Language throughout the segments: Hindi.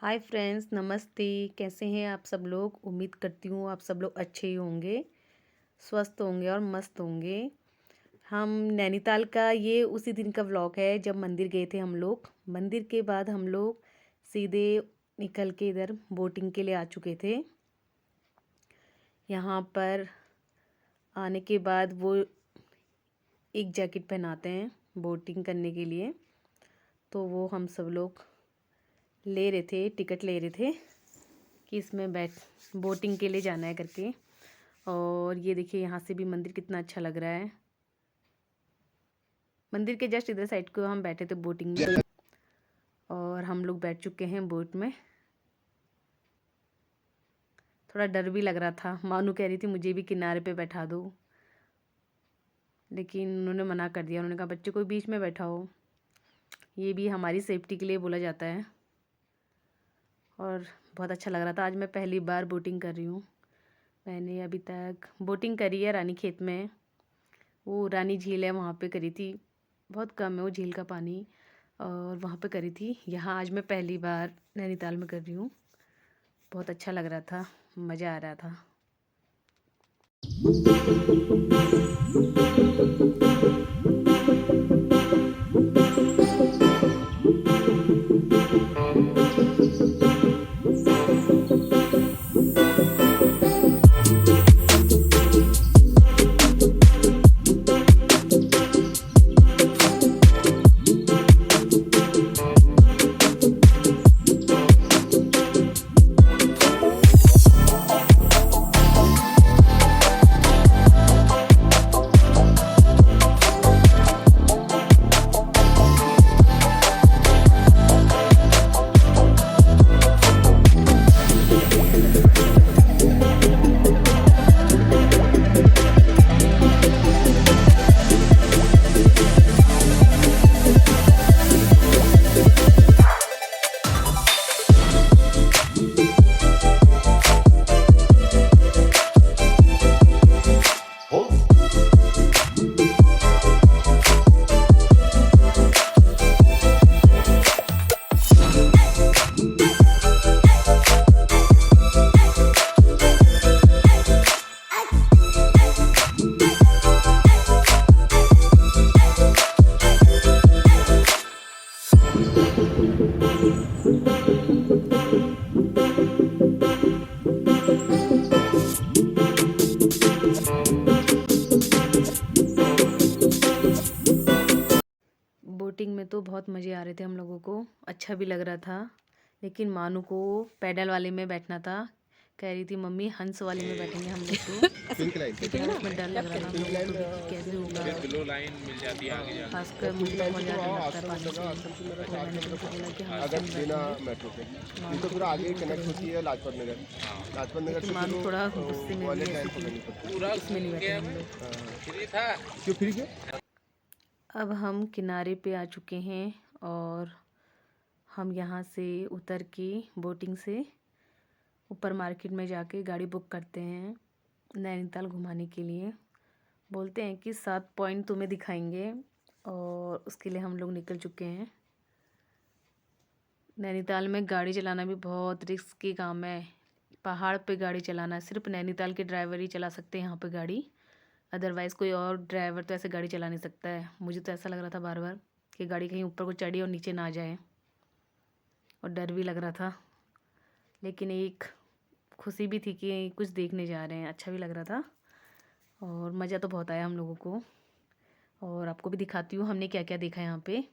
हाय फ्रेंड्स, नमस्ते। कैसे हैं आप सब लोग? उम्मीद करती हूँ आप सब लोग अच्छे ही होंगे, स्वस्थ होंगे और मस्त होंगे। हम नैनीताल का ये उसी दिन का व्लॉग है जब मंदिर गए थे हम लोग। मंदिर के बाद हम लोग सीधे निकल के इधर बोटिंग के लिए आ चुके थे। यहाँ पर आने के बाद वो एक जैकेट पहनाते हैं बोटिंग करने के लिए, तो वो हम सब लोग ले रहे थे, टिकट ले रहे थे कि इसमें बोटिंग के लिए जाना है करके। और ये देखिए यहाँ से भी मंदिर कितना अच्छा लग रहा है। मंदिर के जस्ट इधर साइड को हम बैठे थे बोटिंग में, और हम लोग बैठ चुके हैं बोट में। थोड़ा डर भी लग रहा था। मानू कह रही थी मुझे भी किनारे पे बैठा दो, लेकिन उन्होंने मना कर दिया। उन्होंने कहा बच्चे कोई बीच में बैठा हो, ये भी हमारी सेफ्टी के लिए बोला जाता है। और बहुत अच्छा लग रहा था। आज मैं पहली बार बोटिंग कर रही हूँ। मैंने अभी तक बोटिंग करी है रानी खेत में, वो रानी झील है वहाँ पे करी थी। बहुत कम है वो झील का पानी, और वहाँ पे करी थी। यहाँ आज मैं पहली बार नैनीताल में कर रही हूँ। बहुत अच्छा लग रहा था, मज़ा आ रहा था। बोटिंग में तो बहुत मज़े आ रहे थे हम लोगों को, अच्छा भी लग रहा था। लेकिन मानू को पैडल वाले में बैठना था। कह रही थी मम्मी हंस वाले में बैठेंगे हम लोग तो। लेकिन उसमें डर लग रहा था हम लोगों को भी कि कैसे होगा। खासकर मुझे तो बहुत ज़्यादा डर लगता है पानी से। तो मैंने तुमको बोला कि हम अगर उसमें बिना बैठेंगे। मेट्रो के ये तो पूरा आगे कनेक्ट होती है लाजपत नगर लेकिन से मानू तो थोड़ा गुस्से में वाले भी ऐसी टाइम थी, पकड़नी पड़ती इसमें नहीं बैठे हम लोग। है। क्यों फ्री क्यों? अब हम किनारे पे आ चुके हैं, और हम यहाँ से उतर के बोटिंग से ऊपर मार्केट में जाके गाड़ी बुक करते हैं नैनीताल घुमाने के लिए। बोलते हैं कि 7 पॉइंट तुम्हें दिखाएंगे, और उसके लिए हम लोग निकल चुके हैं। नैनीताल में गाड़ी चलाना भी बहुत रिस्की काम है। पहाड़ पे गाड़ी चलाना सिर्फ नैनीताल के ड्राइवर ही चला सकते हैं यहाँ पे गाड़ी। अदरवाइज़ कोई और ड्राइवर तो ऐसे गाड़ी चला नहीं सकता है। मुझे तो ऐसा लग रहा था बार बार कि गाड़ी कहीं ऊपर को चढ़ी और नीचे ना आ जाए, और डर भी लग रहा था। लेकिन एक खुशी भी थी कि कुछ देखने जा रहे हैं, अच्छा भी लग रहा था। और मज़ा तो बहुत आया हम लोगों को। और आपको भी दिखाती हूँ हमने क्या क्या देखा यहाँ पे।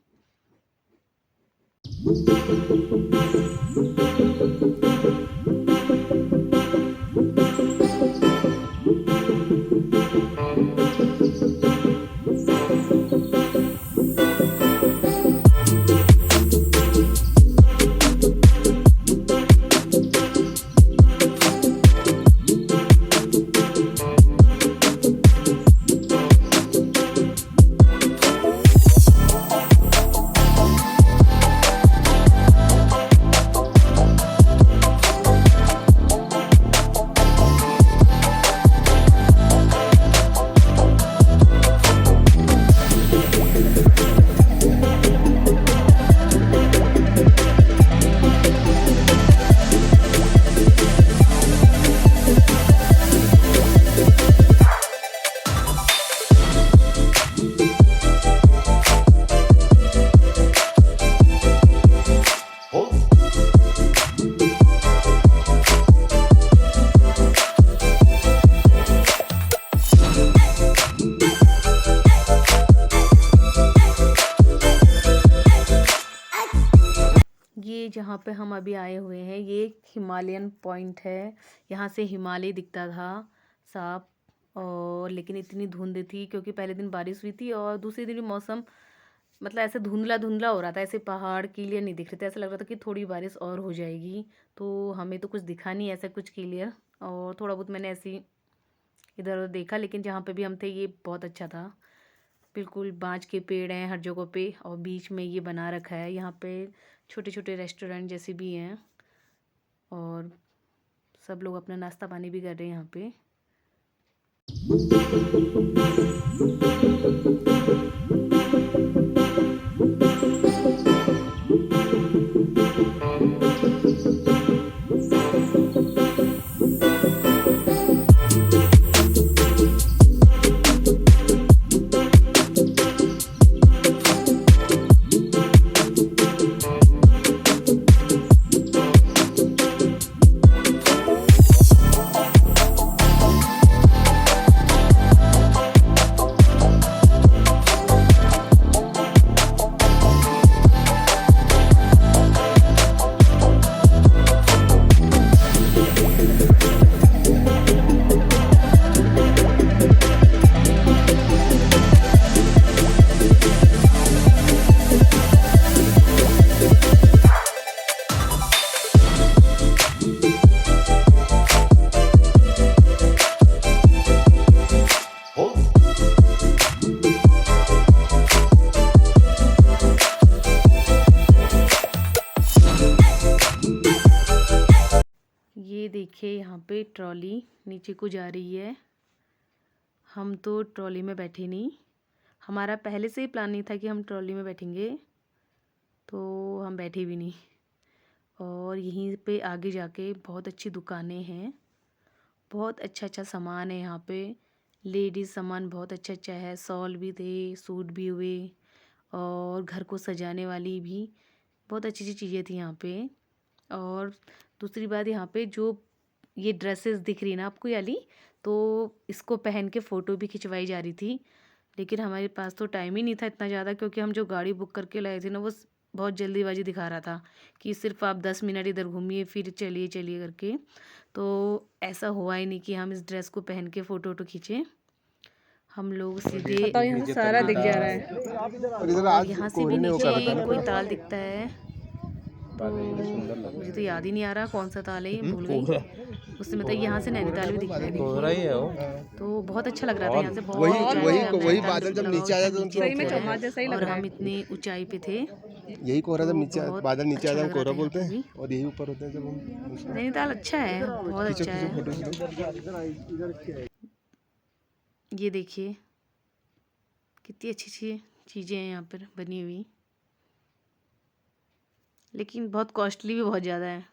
जहाँ पे हम अभी आए हुए हैं ये एक हिमालयन पॉइंट है। यहाँ से हिमालय दिखता था साफ। और लेकिन इतनी धुंध थी क्योंकि पहले दिन बारिश हुई थी और दूसरे दिन भी मौसम मतलब ऐसे धुंधला धुंधला हो रहा था। ऐसे पहाड़ क्लियर नहीं दिख रहे थे, ऐसा लग रहा था कि थोड़ी बारिश और हो जाएगी। तो हमें तो कुछ दिखा नहीं ऐसा कुछ क्लियर। और थोड़ा बहुत मैंने ऐसे ही इधर उधर देखा, लेकिन जहाँ पे भी हम थे ये बहुत अच्छा था। बिल्कुल बाँज के पेड़ हैं हर जगह पे और बीच में ये बना रखा है। यहाँ पे छोटे छोटे रेस्टोरेंट जैसे भी हैं और सब लोग अपना नाश्ता पानी भी कर रहे हैं यहाँ पे। ये देखिए यहाँ पे ट्रॉली नीचे को जा रही है। हम तो ट्रॉली में बैठे नहीं, हमारा पहले से ही प्लान नहीं था कि हम ट्रॉली में बैठेंगे, तो हम बैठे भी नहीं। और यहीं पे आगे जाके बहुत अच्छी दुकानें हैं, बहुत अच्छा अच्छा सामान है यहाँ पे। लेडीज़ सामान बहुत अच्छा अच्छा है, शॉल भी थे, सूट भी हुए और घर को सजाने वाली भी बहुत अच्छी अच्छी चीज़ें थी यहाँ पे। और दूसरी बात यहाँ पे जो ये ड्रेसेस दिख रही ना आपको ये वाली, तो इसको पहन के फ़ोटो भी खिंचवाई जा रही थी। लेकिन हमारे पास तो टाइम ही नहीं था इतना ज़्यादा, क्योंकि हम जो गाड़ी बुक करके लाए थे ना वो बहुत जल्दीबाजी दिखा रहा था कि सिर्फ आप 10 मिनट इधर घूमिए फिर चलिए चलिए करके। तो ऐसा हुआ ही नहीं कि हम इस ड्रेस को पहन के फ़ोटो वोटो खींचे। हम लोग सीधे यहाँ से सारा दिख जा रहा है। और इधर और आज यहाँ से भी कोहरे ने वो कर रखा नीचे है ना कोई पूरा। ताल दिखता है, तो मुझे तो याद ही नहीं आ रहा कौन सा ताल है, ये भूल गई। उससे मतलब यहाँ से नैनीताल भी दिख रहा है देखिए। तो बहुत अच्छा लग रहा था यहाँ से, बहुत वही ऊंचाई वही पे अब वही नैनीताल बादल जब लगा नीचे आ जाते हैं नीचे सही में दिख रहा चौमास है। जैसा ही लग और रहा हम है। इतनी ऊंचाई पे थे, यही कोहरा जब तो नीचे बहुत बादल नीचे आ अच्छा जाए लग कोहरा रहा था बोलते यहाँ पे हैं, भी। और यही ऊपर होते हैं जब हम नैनीताल अच्छा है, बहुत खींचो अच्छा खींचो है। फोटो। ये देखिए कितनी अच्छी अच्छी चीज़ें हैं यहाँ पर बनी हुई, लेकिन बहुत कॉस्टली भी बहुत ज़्यादा है।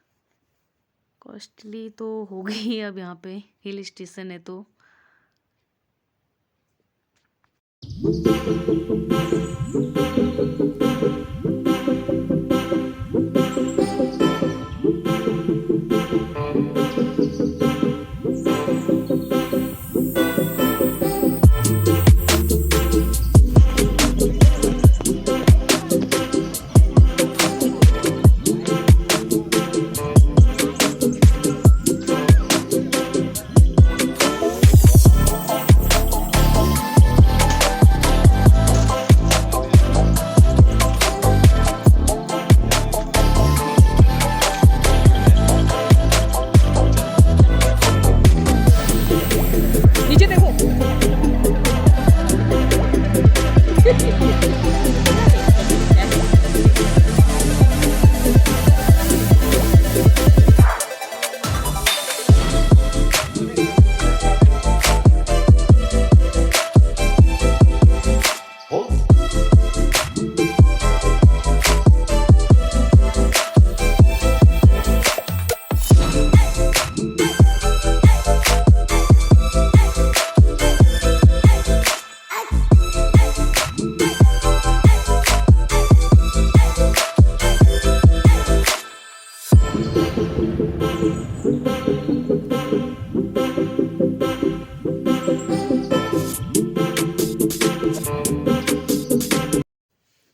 कॉस्टली तो हो गई है अब, यहाँ पे हिल स्टेशन है तो। नीचे देखो।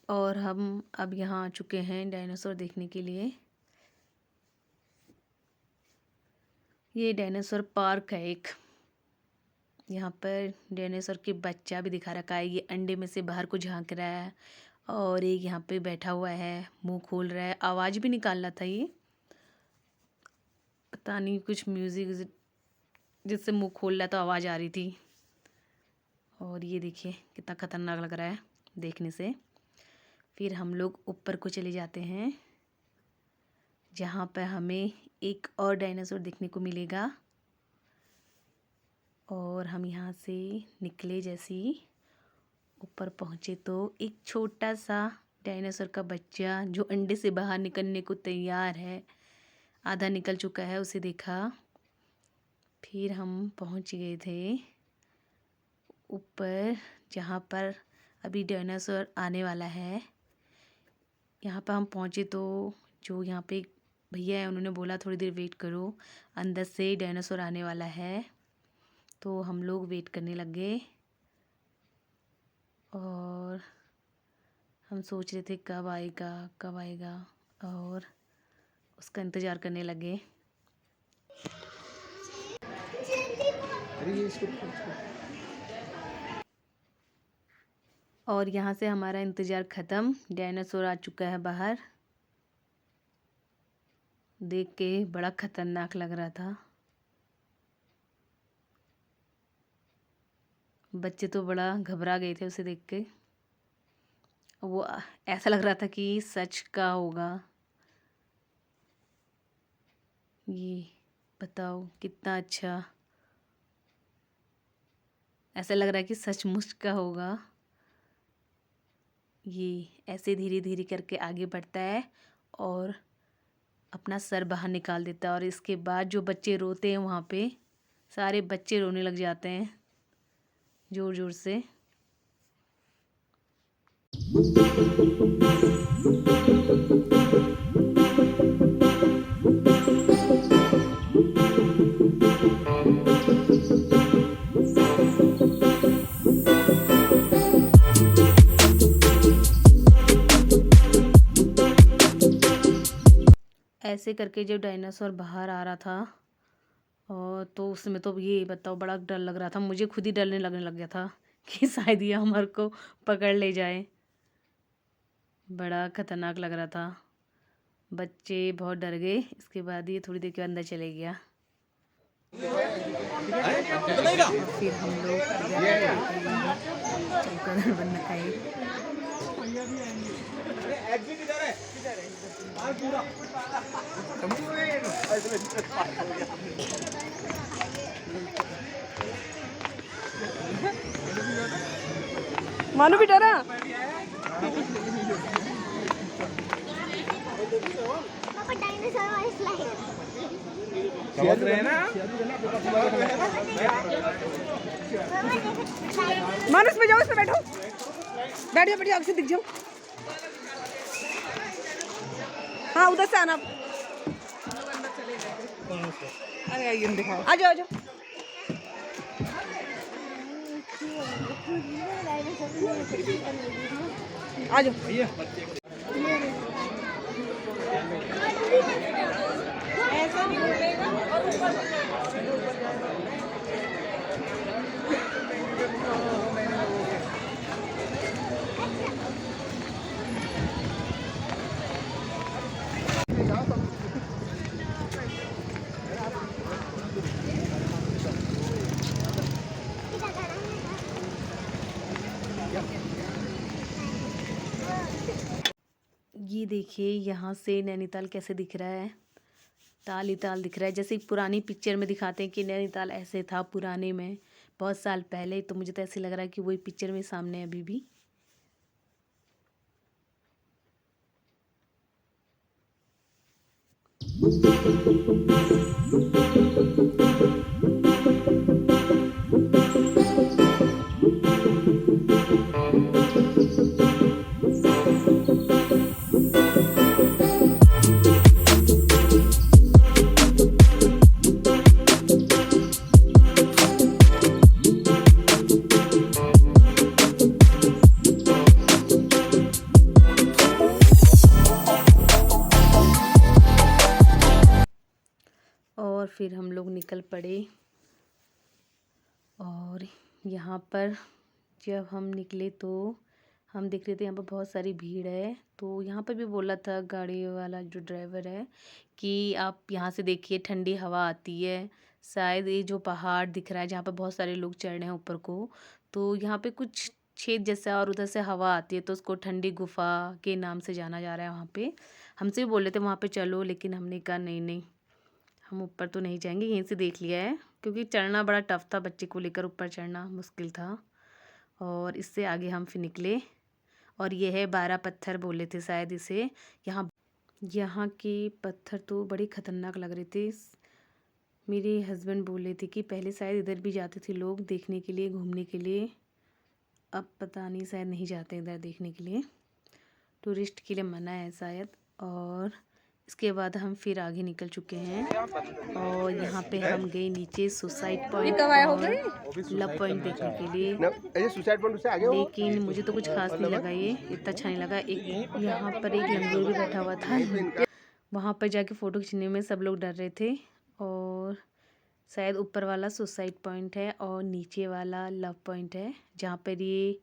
और हम अब यहाँ आ चुके हैं डायनासोर देखने के लिए। ये डायनासोर पार्क है एक। यहाँ पर डायनासोर के बच्चा भी दिखा रखा है। ये अंडे में से बाहर को झांक रहा है और एक यहाँ पे बैठा हुआ है, मुंह खोल रहा है, आवाज़ भी निकाल रहा था ये। पता नहीं कुछ म्यूज़िक जिससे मुंह खोल रहा तो आवाज़ आ रही थी। और ये देखिए कितना खतरनाक लग रहा है देखने से। फिर हम लोग ऊपर को चले जाते हैं जहाँ पर हमें एक और डायनासोर देखने को मिलेगा। और हम यहाँ से निकले जैसे ही ऊपर पहुँचे तो एक छोटा सा डायनासोर का बच्चा जो अंडे से बाहर निकलने को तैयार है, आधा निकल चुका है, उसे देखा। फिर हम पहुँच गए थे ऊपर जहाँ पर अभी डायनासोर आने वाला है। यहाँ पर हम पहुँचे तो जो यहाँ पे भैया है उन्होंने बोला थोड़ी देर वेट करो, अंदर से डायनासोर आने वाला है। तो हम लोग वेट करने लग गए और हम सोच रहे थे कब आएगा और उसका इंतज़ार करने लगे। और यहाँ से हमारा इंतज़ार ख़त्म, डायनासोर आ चुका है बाहर। देख के बड़ा ख़तरनाक लग रहा था। बच्चे तो बड़ा घबरा गए थे उसे देख के। वो ऐसा लग रहा था कि सच का होगा। ये बताओ कितना अच्छा, ऐसा लग रहा है कि सचमुच का होगा। ये ऐसे धीरे धीरे करके आगे बढ़ता है और अपना सर बाहर निकाल देता है। और इसके बाद जो बच्चे रोते हैं वहाँ पे सारे बच्चे रोने लग जाते हैं ज़ोर ज़ोर से। ऐसे करके जब डायनासोर बाहर आ रहा था और तो उसमें तो ये बताओ बड़ा डर लग रहा था। मुझे खुद ही डरने लगने लग गया था कि शायद ये हमारे को पकड़ ले जाए। बड़ा खतरनाक लग रहा था। बच्चे बहुत डर गए। इसके बाद ये थोड़ी देर के अंदर चले गया। फिर हम लोग चलकर बंद खाए। मानू भी डरा। समझ रहे हैं ना? मानू इसमें जाओ, इसमें बैठो, बैठ जाओ, बैठ जाओ, आपसे दिख जाओ। हाँ उधर से आना। अरे आइए दिखाओ, आ जाओ आ जाओ। आ जाओ। ऐसा नहीं घूमेगा और ऊपर ये देखिए यहाँ से नैनीताल कैसे दिख रहा है। ताल ही ताल दिख रहा है। जैसे पुरानी पिक्चर में दिखाते हैं कि नैनीताल ऐसे था पुराने में, बहुत साल पहले। तो मुझे तो ऐसे लग रहा है कि वही पिक्चर में सामने है अभी भी। और और फिर हम लोग निकल पड़े। और यहाँ पर जब हम निकले तो हम देख रहे थे यहाँ पर बहुत सारी भीड़ है। तो यहाँ पर भी बोला था गाड़ी वाला जो ड्राइवर है कि आप यहाँ से देखिए ठंडी हवा आती है। शायद ये जो पहाड़ दिख रहा है जहाँ पर बहुत सारे लोग चढ़ रहे हैं ऊपर को, तो यहाँ पे कुछ छेद जैसा और उधर से हवा आती है, तो उसको ठंडी गुफा के नाम से जाना जा रहा है वहाँ पे। हमसे भी बोल रहे थे वहाँ पे चलो, लेकिन हमने कहा नहीं नहीं, हम ऊपर तो नहीं जाएंगे, यहीं से देख लिया है। क्योंकि चढ़ना बड़ा टफ था, बच्चे को लेकर ऊपर चढ़ना मुश्किल था। और इससे आगे हम फिर निकले। और ये है 12 पत्थर बोले थे शायद इसे। यहाँ के पत्थर तो बड़े ख़तरनाक लग रहे थे। मेरे हस्बैंड बोले थे कि पहले शायद इधर भी जाते थे लोग देखने के लिए, घूमने के लिए। अब पता नहीं, शायद नहीं जाते इधर देखने के लिए, टूरिस्ट के लिए मना है शायद। और इसके बाद हम फिर आगे निकल चुके हैं। और यहाँ पे हम गए नीचे सुसाइड पॉइंट और लव पॉइंट देखने के लिए। ऐसे सुसाइड पॉइंट से आगे हो। लेकिन मुझे तो कुछ खास नहीं लगा, ये इतना अच्छा नहीं लगा। एक यहाँ पर एक लंगूर भी बैठा हुआ था। वहाँ पर जाके फ़ोटो खींचने में सब लोग डर रहे थे। और शायद ऊपर वाला सुसाइड पॉइंट है और नीचे वाला लव पॉइंट है। जहाँ पर ये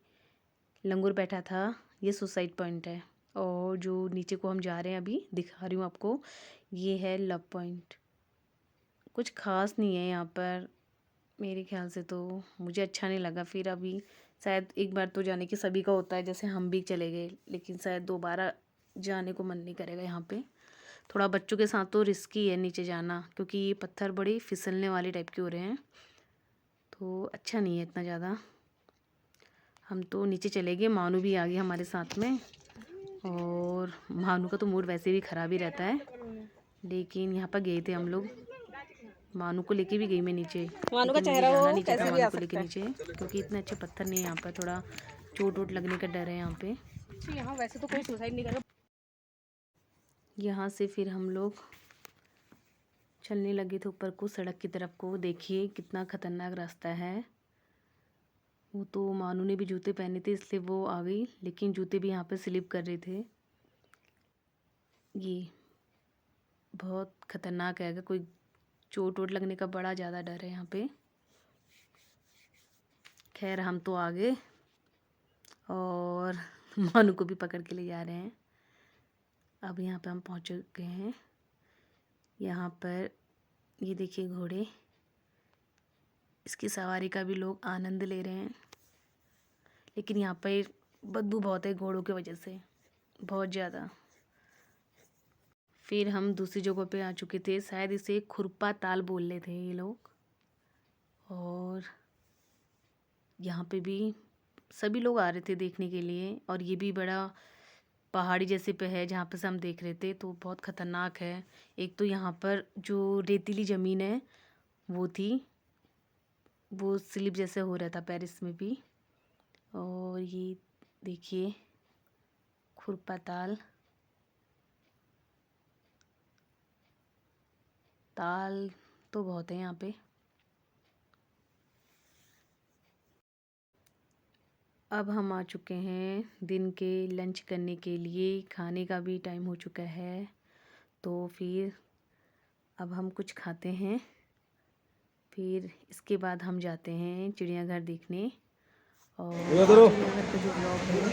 लंगूर बैठा था ये सुसाइड पॉइंट है। और जो नीचे को हम जा रहे हैं अभी दिखा रही हूँ आपको, ये है लव पॉइंट। कुछ खास नहीं है यहाँ पर मेरे ख्याल से, तो मुझे अच्छा नहीं लगा। फिर अभी शायद एक बार तो जाने की सभी का होता है, जैसे हम भी चले गए, लेकिन शायद दोबारा जाने को मन नहीं करेगा यहाँ पे। थोड़ा बच्चों के साथ तो रिस्की है नीचे जाना, क्योंकि ये पत्थर बड़े फिसलने वाले टाइप के हो रहे हैं, तो अच्छा नहीं है इतना ज़्यादा। हम तो नीचे चले गए, मानू भी आ गई हमारे साथ में। और मानू का तो मूड वैसे भी ख़राब ही रहता है, लेकिन यहाँ पर गए थे हम लोग। मानू को लेके भी गई मैं नीचे। मानू का चेहरा वो नहीं कैसे चाहता भी आ मानू को लेके नीचे, क्योंकि इतने अच्छे पत्थर नहीं है यहाँ पर, थोड़ा चोट वोट लगने का डर है यहाँ पे। यहाँ वैसे तो कोई सुसाइड नहीं कर। यहाँ से फिर हम लोग चलने लगे थे ऊपर को, सड़क की तरफ को। देखिए कितना ख़तरनाक रास्ता है। वो तो मानू ने भी जूते पहने थे इसलिए वो आ गई, लेकिन जूते भी यहाँ पे स्लिप कर रहे थे। ये बहुत ख़तरनाक है, अगर कोई चोट वोट लगने का बड़ा ज़्यादा डर है यहाँ पे। खैर हम तो आ गए और मानू को भी पकड़ के ले जा रहे हैं। अब यहाँ पे हम पहुँच चुके हैं। यहाँ पर ये देखिए घोड़े, इसकी सवारी का भी लोग आनंद ले रहे हैं। लेकिन यहाँ पर बदबू बहुत है घोड़ों की वजह से, बहुत ज़्यादा। फिर हम दूसरी जगह पे आ चुके थे, शायद इसे खुरपा ताल बोल रहे थे ये लोग। और यहाँ पे भी सभी लोग आ रहे थे देखने के लिए। और ये भी बड़ा पहाड़ी जैसे पे है जहाँ पे से हम देख रहे थे, तो बहुत ख़तरनाक है। एक तो यहाँ पर जो रेतीली ज़मीन है वो थी, वो स्लिप जैसे हो रहा था पैर इसमें भी। और ये देखिए खुरपा ताल तो बहुत है यहाँ पे। अब हम आ चुके हैं दिन के लंच करने के लिए, खाने का भी टाइम हो चुका है। तो फिर अब हम कुछ खाते हैं, फिर इसके बाद हम जाते हैं चिड़ियाघर देखने। और चिड़ियाघर का जो ब्लॉग है